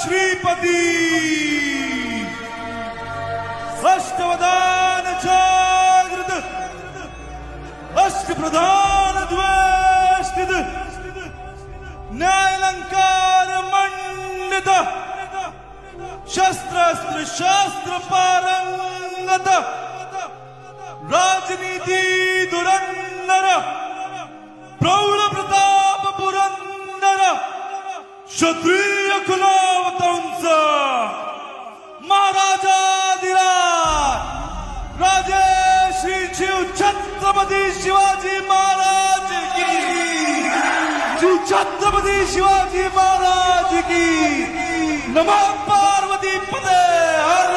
श्रीपती अष्टवदान जागृत अष्टप्रधान द्वेष्टित न्यायालंकार मंडित शस्त्रास्त्र शास्त्र पारंगत राजनीती धुरंधर प्रौढ प्रताप पुरंदर क्षत्रिय कुलावतांच महाराजाधिराज राजे श्री शिव छत्रपती शिवाजी महाराज की श्री छत्रपती शिवाजी महाराज की नमः पार्वती पते हर